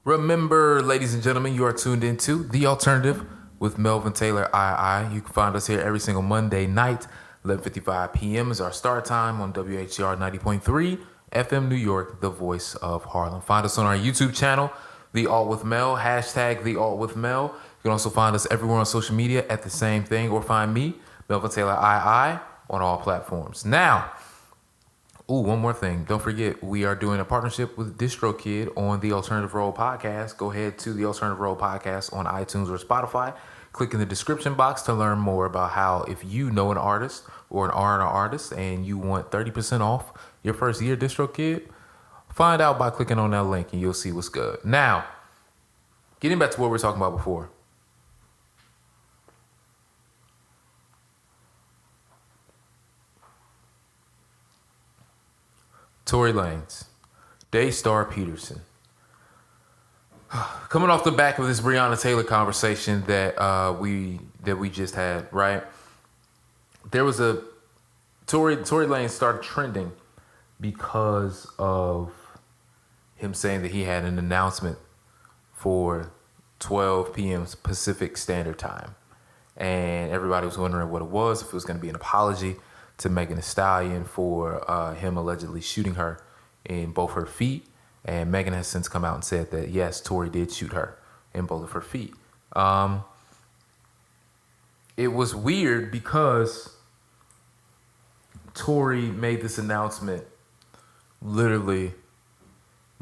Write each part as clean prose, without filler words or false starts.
Remember, ladies and gentlemen, you are tuned into The Alternative with Melvin Taylor II. You can find us here every single Monday night. 11:55 p.m. is our start time on WHCR 90.3 FM New York, the voice of Harlem. Find us on our YouTube channel, TheAltWIthMel, hashtag TheAltWIthMel. You can also find us everywhere on social media at the same thing, or find me, Melvin Taylor II, on all platforms. Now, one more thing. Don't forget, we are doing a partnership with DistroKid on the Alternative Road Podcast. Go ahead to the Alternative Road Podcast on iTunes or Spotify. Click in the description box to learn more about how, if you know an artist or an R&R artist and you want 30% off your first year DistroKid, find out by clicking on that link and you'll see what's good. Now, getting back to what we were talking about before. Tory Lanez, Daystar Peterson. Coming off the back of this Breonna Taylor conversation that we just had, right? There was a Tory Lanez started trending because of him saying that he had an announcement for 12 p.m. Pacific Standard Time, and everybody was wondering what it was, if it was going to be an apology to Megan Thee Stallion for him allegedly shooting her in both her feet. And Megan has since come out and said that, yes, Tory did shoot her in both of her feet. It was weird because Tory made this announcement literally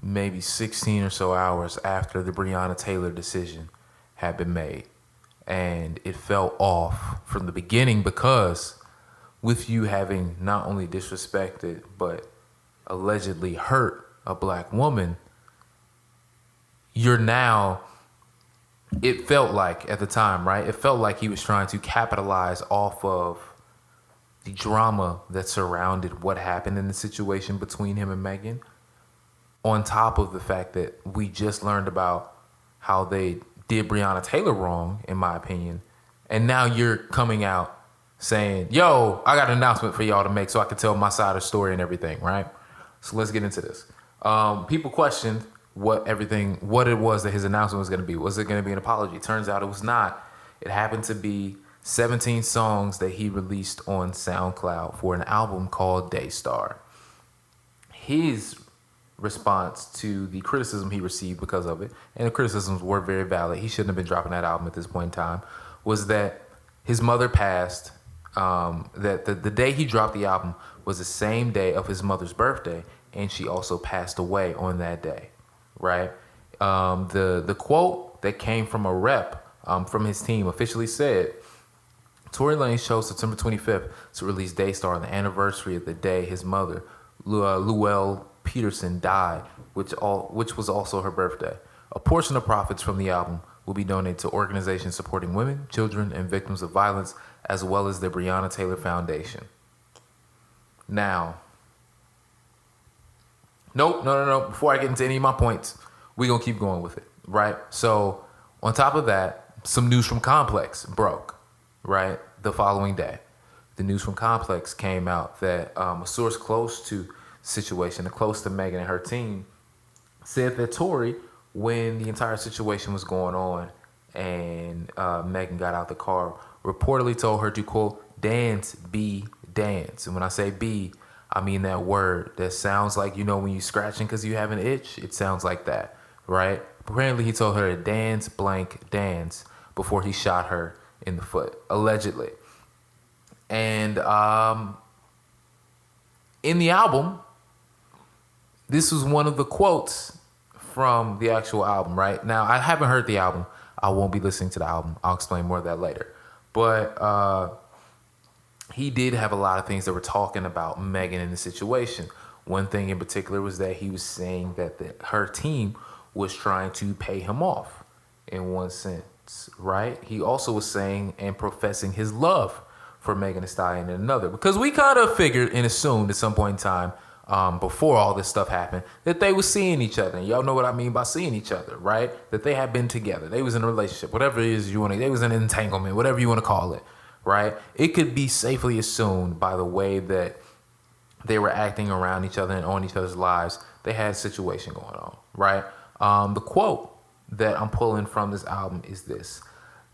maybe 16 or so hours after the Breonna Taylor decision had been made. And it fell off from the beginning because with you having not only disrespected but allegedly hurt a black woman, you're now, it felt like at the time, right? It felt like he was trying to capitalize off of the drama that surrounded what happened in the situation between him and Megan, on top of the fact that we just learned about how they did Breonna Taylor wrong, in my opinion. And now you're coming out saying, yo, I got an announcement for y'all to make so I can tell my side of the story and everything, right? So let's get into this. People questioned what it was that his announcement was going to be. Was it going to be an apology? Turns out it was not. It happened to be 17 songs that he released on SoundCloud for an album called Daystar. His response to the criticism he received because of it, and the criticisms were very valid, he shouldn't have been dropping that album at this point in time, was that his mother passed. That the day he dropped the album was the same day of his mother's birthday, and she also passed away on that day, right? The quote that came from a rep from his team officially said, Tory Lanez chose September 25th to release Daystar on the anniversary of the day his mother, Luelle Peterson, died, which was also her birthday. A portion of profits from the album will be donated to organizations supporting women, children, and victims of violence, as well as the Breonna Taylor Foundation. Now, no. Before I get into any of my points, we're going to keep going with it, right? So, on top of that, some news from Complex broke, right, the following day. The news from Complex came out that a source close to the situation, close to Megan and her team, said that Tory, when the entire situation was going on and Megan got out the car, reportedly told her to, quote, dance, be, dance. And when I say be, I mean that word that sounds like, you know, when you're scratching because you have an itch, it sounds like that, right? Apparently he told her to dance, blank, dance before he shot her in the foot, allegedly. And in the album, this was one of the quotes from the actual album, right? Now, I haven't heard the album. I won't be listening to the album. I'll explain more of that later. But he did have a lot of things that were talking about Megan in the situation. One thing in particular was that he was saying that her team was trying to pay him off in one sense, right? He also was saying and professing his love for Megan Thee Stallion in another. Because we kind of figured and assumed at some point in time, before all this stuff happened, that they were seeing each other. And y'all know what I mean by seeing each other, right? That they had been together. They was in a relationship, whatever it is you want to, they was in an entanglement, whatever you want to call it, right? It could be safely assumed by the way that they were acting around each other and on each other's lives. They had a situation going on, right? The quote that I'm pulling from this album is this.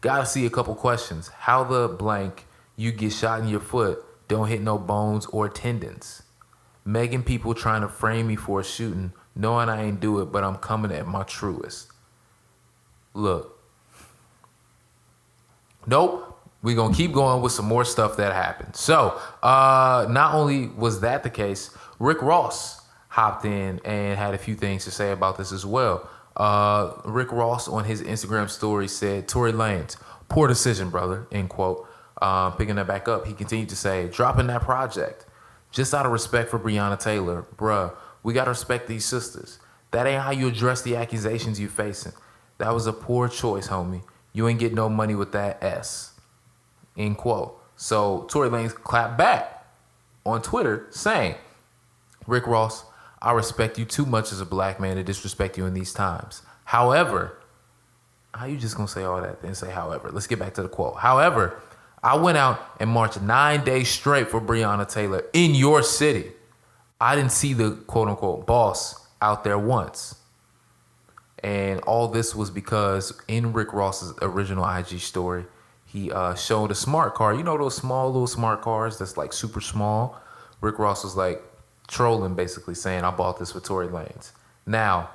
Gotta see a couple questions. How the blank you get shot in your foot don't hit no bones or tendons? Megan people trying to frame me for a shooting, knowing I ain't do it, but I'm coming at my truest. Look. Nope. We're going to keep going with some more stuff that happened. So, not only was that the case, Rick Ross hopped in and had a few things to say about this as well. Rick Ross on his Instagram story said, Tory Lanez, poor decision, brother, end quote. Picking that back up, he continued to say, dropping that project. Just out of respect for Breonna Taylor, bruh, we got to respect these sisters. That ain't how you address the accusations you facing. That was a poor choice, homie. You ain't get no money with that S. End quote. So Tory Lanez clapped back on Twitter saying, Rick Ross, I respect you too much as a black man to disrespect you in these times. However, how you just gonna say all that and say however? Let's get back to the quote. However, I went out and marched 9 days straight for Breonna Taylor in your city. I didn't see the quote unquote boss out there once. And all this was because in Rick Ross's original IG story, he showed a smart car. You know those small little smart cars that's like super small? Rick Ross was like trolling, basically saying, I bought this for Tory Lanez. Now,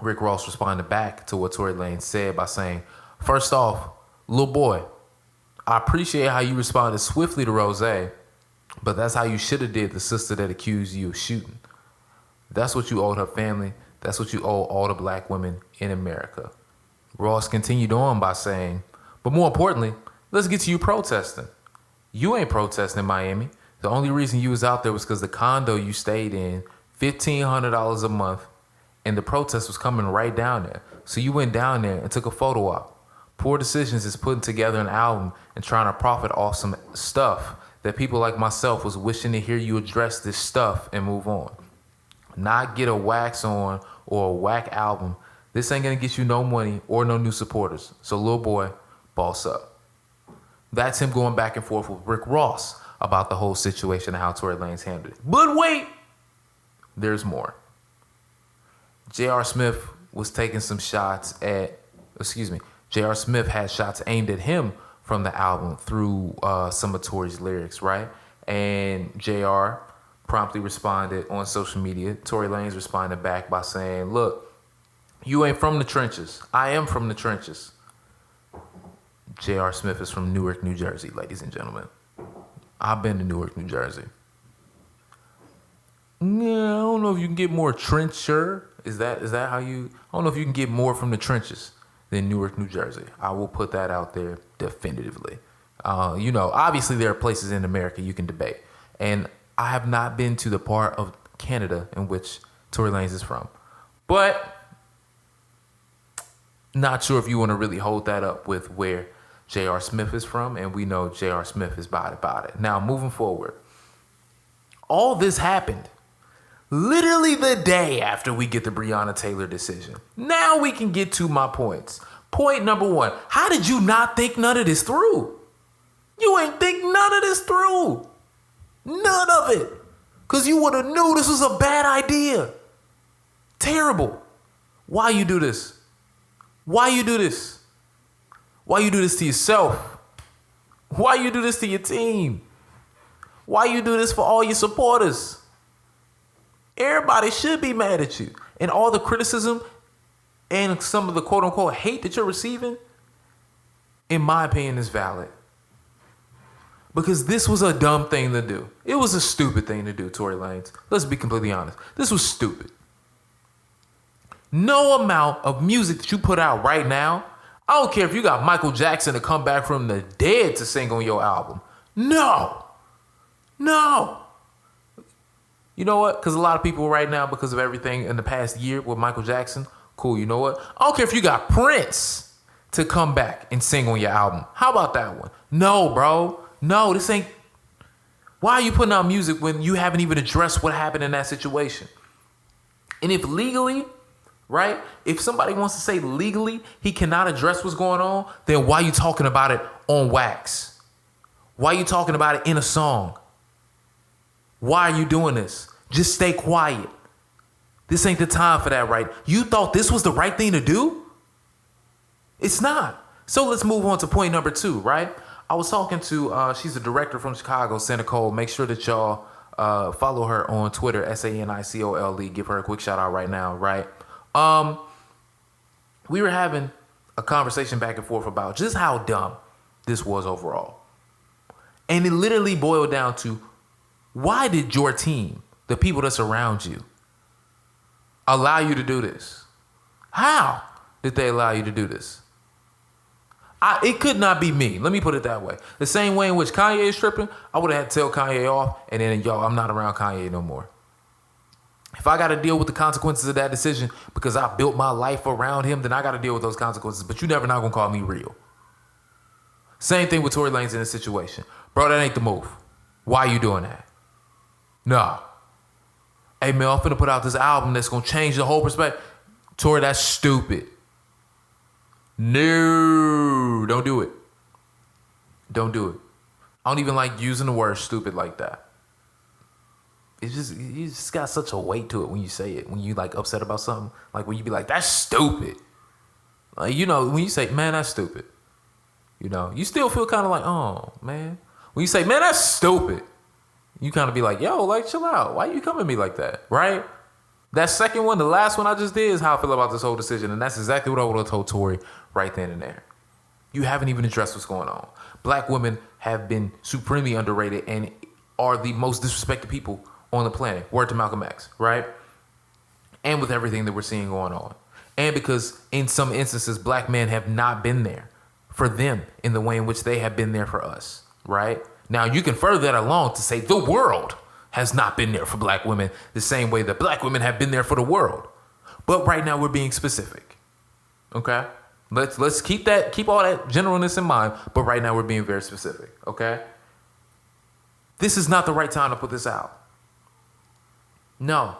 Rick Ross responded back to what Tory Lanez said by saying, first off, little boy, I appreciate how you responded swiftly to Rose, but that's how you should have did the sister that accused you of shooting. That's what you owed her family. That's what you owe all the black women in America. Ross continued on by saying, but more importantly, let's get to you protesting. You ain't protesting in Miami. The only reason you was out there was because the condo you stayed in, $1,500 a month, and the protest was coming right down there. So you went down there and took a photo op. Poor Decisions is putting together an album and trying to profit off some stuff that people like myself was wishing to hear you address this stuff and move on. Not get a wax on or a whack album. This ain't gonna get you no money or no new supporters. So little boy, boss up. That's him going back and forth with Rick Ross about the whole situation and how Tory Lanez handled it. But wait, there's more. J.R. Smith was taking some shots at, J.R. Smith had shots aimed at him from the album through some of Tory's lyrics, right? And J.R. promptly responded on social media. Tory Lanez responded back by saying, look, you ain't from the trenches. I am from the trenches. J.R. Smith is from Newark, New Jersey, ladies and gentlemen. I've been to Newark, New Jersey. Yeah, I don't know if you can get more trencher. Is that how you... I don't know if you can get more from the trenches than Newark, New Jersey. I will put that out there definitively. Obviously there are places in America you can debate. And I have not been to the part of Canada in which Tory Lanez is from. But not sure if you want to really hold that up with where J.R. Smith is from, and we know J.R. Smith is about it. Now, moving forward, all this happened literally the day after we get the Breonna Taylor decision. Now we can get to my points. Point number one, how did you not think none of this through? You ain't think none of this through. None of it. Because you would have knew this was a bad idea. Terrible. Why you do this? Why you do this? Why you do this to yourself? Why you do this to your team? Why you do this for all your supporters? Everybody should be mad at you. And all the criticism and some of the quote unquote hate that you're receiving, in my opinion, is valid. Because this was a dumb thing to do. It was a stupid thing to do, Tory Lanez. Let's be completely honest. This was stupid. No amount of music that you put out right now, I don't care if you got Michael Jackson to come back from the dead to sing on your album. No. You know what? Because a lot of people right now, because of everything in the past year with Michael Jackson, cool, you know what? I don't care if you got Prince to come back and sing on your album. How about that one? No, bro. No, this ain't... Why are you putting out music when you haven't even addressed what happened in that situation? And if legally... right? If somebody wants to say legally he cannot address what's going on, then why are you talking about it on wax? Why are you talking about it in a song? Why are you doing this? Just stay quiet. This ain't the time for that, right? You thought this was the right thing to do? It's not. So let's move on to point number 2, right? I was talking to, she's a director from Chicago, Senicole. Make sure that y'all follow her on Twitter, SANICOLE. Give her a quick shout out right now, right? We were having a conversation back and forth about just how dumb this was overall. And it literally boiled down to, why did your team, the people that surround you, allow you to do this? How did they allow you to do this? It could not be me. Let me put it that way. The same way in which Kanye is tripping, I would have had to tell Kanye off, and then, yo, I'm not around Kanye no more. If I got to deal with the consequences of that decision because I built my life around him, then I got to deal with those consequences. But you never not going to call me real. Same thing with Tory Lanez in this situation. Bro, that ain't the move. Why you doing that? No. Hey, Mel, I'm finna put out this album that's going to change the whole perspective. Tory, that's stupid. No, don't do it. Don't do it. I don't even like using the word stupid like that. It's just, you just got such a weight to it when you say it. When you like upset about something, like when you be like, that's stupid. Like, you know, when you say, man, that's stupid. You know, you still feel kind of like, oh, man. When you say, man, that's stupid, you kind of be like, yo, like, chill out. Why you come at me like that, right? That second one, the last one I just did, is how I feel about this whole decision. And that's exactly what I would have told Tory right then and there. You haven't even addressed what's going on. Black women have been supremely underrated and are the most disrespected people on the planet. Word to Malcolm X, right? And with everything that we're seeing going on. And because in some instances, black men have not been there for them in the way in which they have been there for us, right? Now, you can further that along to say the world has not been there for black women the same way that black women have been there for the world. But right now we're being specific. Okay? Let's keep all that generalness in mind, but right now we're being very specific, okay? This is not the right time to put this out. No.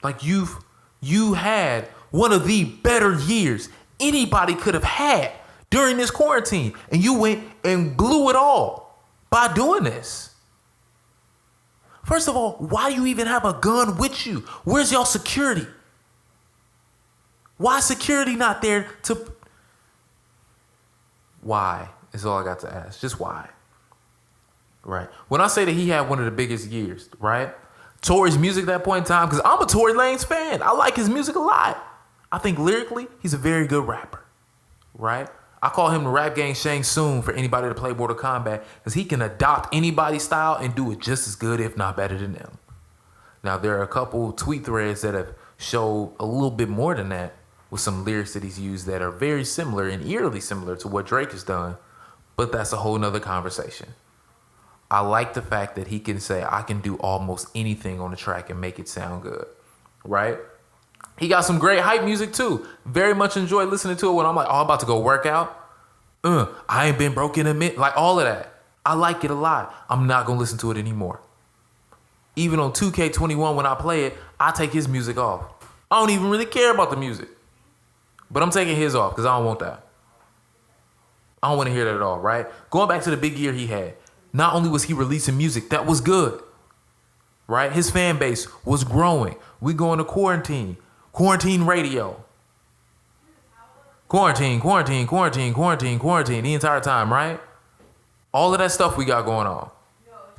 Like you had one of the better years anybody could have had during this quarantine, and you went and blew it all by doing this. First of all, why do you even have a gun with you? Where's y'all security? Why is security not there to... Why is all I got to ask. Just why? Right. When I say that he had one of the biggest years, right? Tory's music at that point in time, because I'm a Tory Lanez fan. I like his music a lot. I think lyrically, he's a very good rapper, right? I call him the rap gang Shang Tsung for anybody to play Mortal Kombat, because he can adopt anybody's style and do it just as good, if not better than them. Now, there are a couple tweet threads that have showed a little bit more than that with some lyrics that he's used that are very similar and eerily similar to what Drake has done, but that's a whole nother conversation. I like the fact that he can say, I can do almost anything on the track and make it sound good, right? He got some great hype music too. Very much enjoy listening to it when I'm like, oh, I'm about to go work out. I ain't been broke in a minute. Like all of that. I like it a lot. I'm not going to listen to it anymore. Even on 2K21 when I play it, I take his music off. I don't even really care about the music. But I'm taking his off because I don't want that. I don't want to hear that at all, right? Going back to the big year he had. Not only was he releasing music that was good, right? His fan base was growing. We going to quarantine. Quarantine radio. Quarantine the entire time, right? All of that stuff we got going on.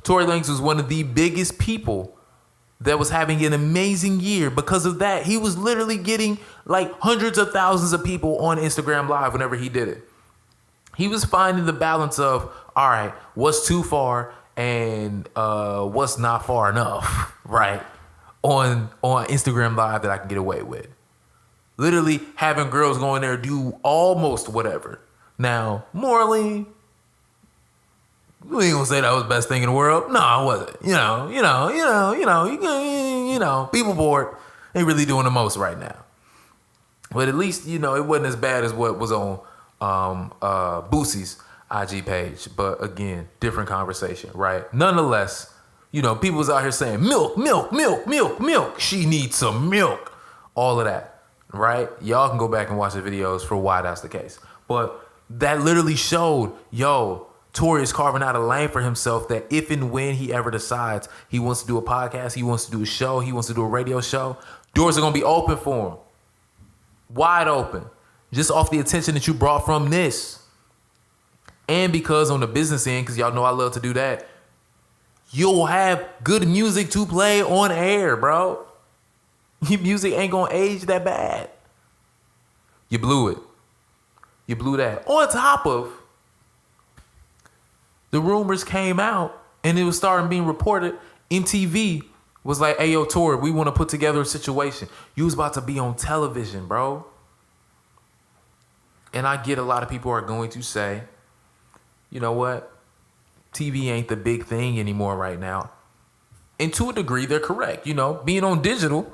Tory Lanez was one of the biggest people that was having an amazing year because of that. He was literally getting like hundreds of thousands of people on Instagram Live whenever he did it. He was finding the balance of, all right, what's too far and what's not far enough, right? On Instagram Live that I can get away with. Literally having girls go in there do almost whatever. Now, morally, we ain't gonna say that was the best thing in the world. No, it wasn't. You know, people bored. They really doing the most right now. But at least, it wasn't as bad as what was on Boosie's IG page. But again, different conversation, right? Nonetheless, people was out here saying, milk. She needs some milk. All of that, right? Y'all can go back and watch the videos for why that's the case. But that literally showed, Tory is carving out a lane for himself that if and when he ever decides he wants to do a podcast, he wants to do a show, he wants to do a radio show, doors are going to be open for him. Wide open. Just off the attention that you brought from this. And because on the business end, because y'all know I love to do that, you'll have good music to play on air, bro. Your music ain't going to age that bad. You blew it. You blew that. On top of, the rumors came out and it was starting being reported. MTV was like, hey, yo, Tory, we want to put together a situation. You was about to be on television, bro. And I get a lot of people are going to say, you know what? TV ain't the big thing anymore right now. And to a degree, they're correct. You know, being on digital,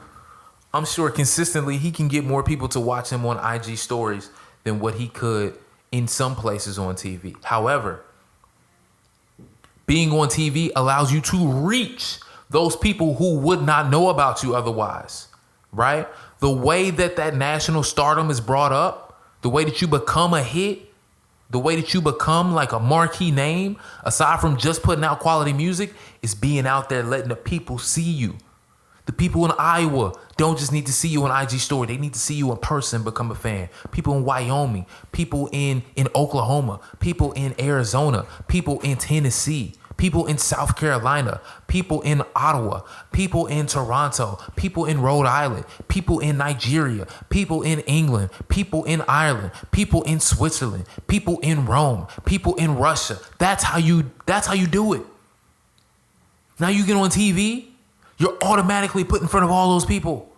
I'm sure consistently he can get more people to watch him on IG stories than what he could in some places on TV. However, being on TV allows you to reach those people who would not know about you otherwise, right? The way that national stardom is brought up, the way that you become a hit, the way that you become like a marquee name, aside from just putting out quality music, is being out there letting the people see you. The people in Iowa don't just need to see you on IG story. They need to see you in person, become a fan. People in Wyoming, people in Oklahoma, people in Arizona, people in Tennessee, people in South Carolina, people in Ottawa, people in Toronto, people in Rhode Island, people in Nigeria, people in England, people in Ireland, people in Switzerland, people in Rome, people in Russia. That's how you do it. Now you get on TV, you're automatically put in front of all those people.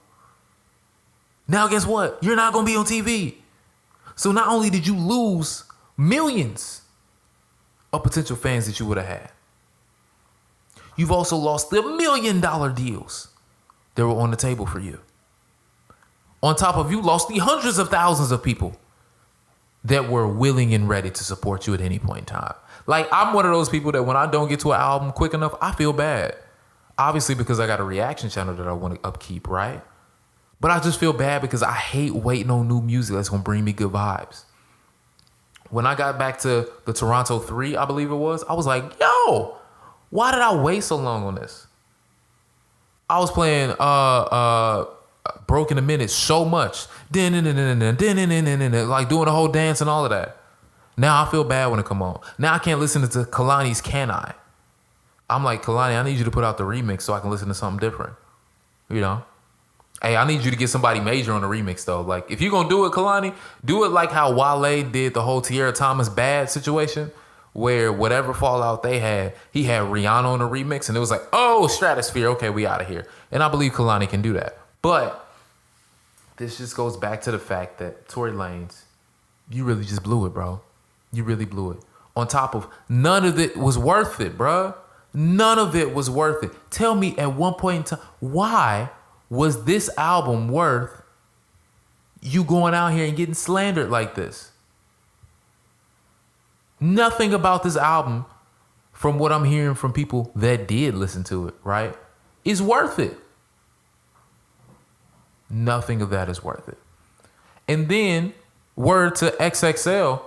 Now guess what? You're not going to be on TV. So not only did you lose millions of potential fans that you would have had, you've also lost the $1 million deals that were on the table for you. On top of you lost the hundreds of thousands of people that were willing and ready to support you at any point in time. Like, I'm one of those people that when I don't get to an album quick enough, I feel bad. Obviously, because I got a reaction channel that I want to upkeep, right? But I just feel bad because I hate waiting on new music that's going to bring me good vibes. When I got back to the Toronto 3, I believe it was, I was like, yo, why did I wait so long on this? I was playing Broken a Minute so much. Like doing the whole dance and all of that. Now I feel bad when it come on. Now I can't listen to Kalani's Can I? I'm like, Kalani, I need you to put out the remix so I can listen to something different. You know? Hey, I need you to get somebody major on the remix, though. Like, if you're going to do it, Kalani, do it like how Wale did the whole Tierra Thomas Bad situation, where whatever fallout they had, he had Rihanna on the remix, and it was like, oh, Stratosphere, okay, we out of here. And I believe Kalani can do that. But this just goes back to the fact that Tory Lanez, you really just blew it, bro. You really blew it. On top of none of it was worth it, bro. None of it was worth it. Tell me at one point in time, why was this album worth you going out here and getting slandered like this? Nothing about this album, from what I'm hearing from people that did listen to it, right, is worth it. Nothing of that is worth it. And then, word to XXL,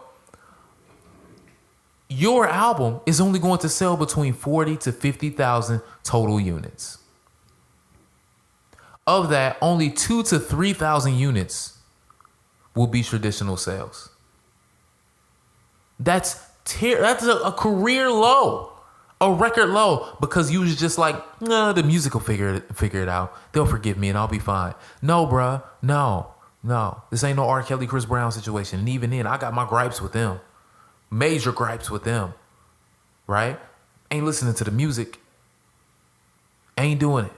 your album is only going to sell between 40 to 50,000 total units. Of that, only 2,000 to 3,000 units will be traditional sales. That's a career low, a record low, because you was just like, nah, the music will figure it out. They'll forgive me and I'll be fine. No, bruh, no. This ain't no R. Kelly, Chris Brown situation. And even then, I got my gripes with them. Major gripes with them, right? Ain't listening to the music. Ain't doing it.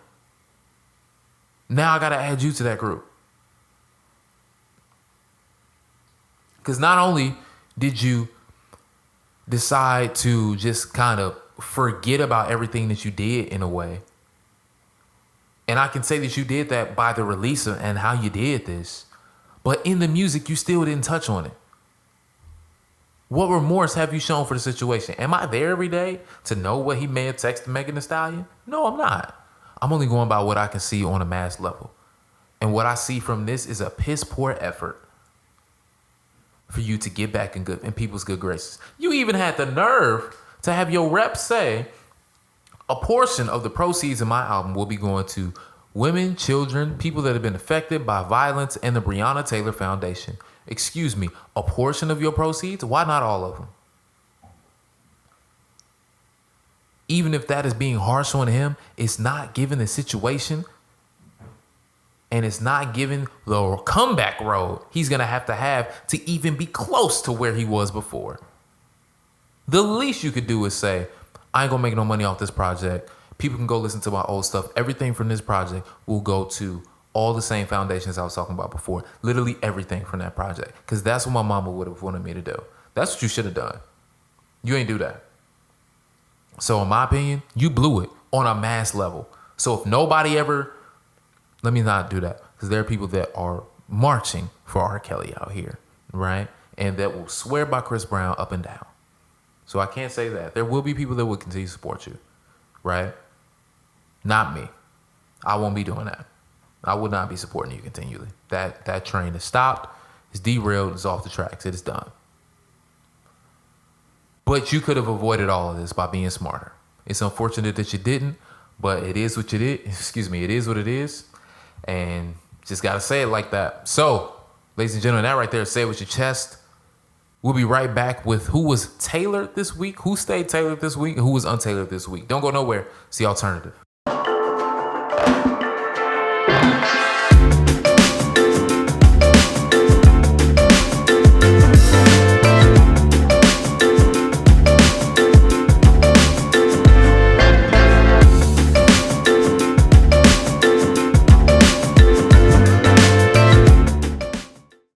Now I got to add you to that group. Because not only did you decide to just kind of forget about everything that you did in a way, and I can say that you did that by the release and how you did this, but in the music, you still didn't touch on it. What remorse have you shown for the situation? Am I there every day to know what he may have texted Megan Thee Stallion? No, I'm not. I'm only going by what I can see on a mass level. And what I see from this is a piss poor effort for you to get back in people's good graces. You even had the nerve to have your rep say a portion of the proceeds of my album will be going to women, children, people that have been affected by violence, and the Breonna Taylor Foundation. Excuse me, a portion of your proceeds? Why not all of them? Even if that is being harsh on him, it's not given the situation, and it's not given the comeback road he's going to have to even be close to where he was before. The least you could do is say, I ain't going to make no money off this project. People can go listen to my old stuff. Everything from this project will go to all the same foundations I was talking about before. Literally everything from that project. Because that's what my mama would have wanted me to do. That's what you should have done. You ain't do that. So in my opinion, you blew it on a mass level. So if nobody ever, let me not do that. Because there are people that are marching for R. Kelly out here, right? And that will swear by Chris Brown up and down. So I can't say that. There will be people that will continue to support you, right? Not me. I won't be doing that. I would not be supporting you continually. That train is stopped. It's derailed. It's off the tracks. It is done. But you could have avoided all of this by being smarter. It's unfortunate that you didn't, but it is what it is. Excuse me. It is what it is. And just got to say it like that. So, ladies and gentlemen, that right there, say it with your chest. We'll be right back with who was tailored this week, who stayed tailored this week, and who was untailored this week. Don't go nowhere. It's The Alternative.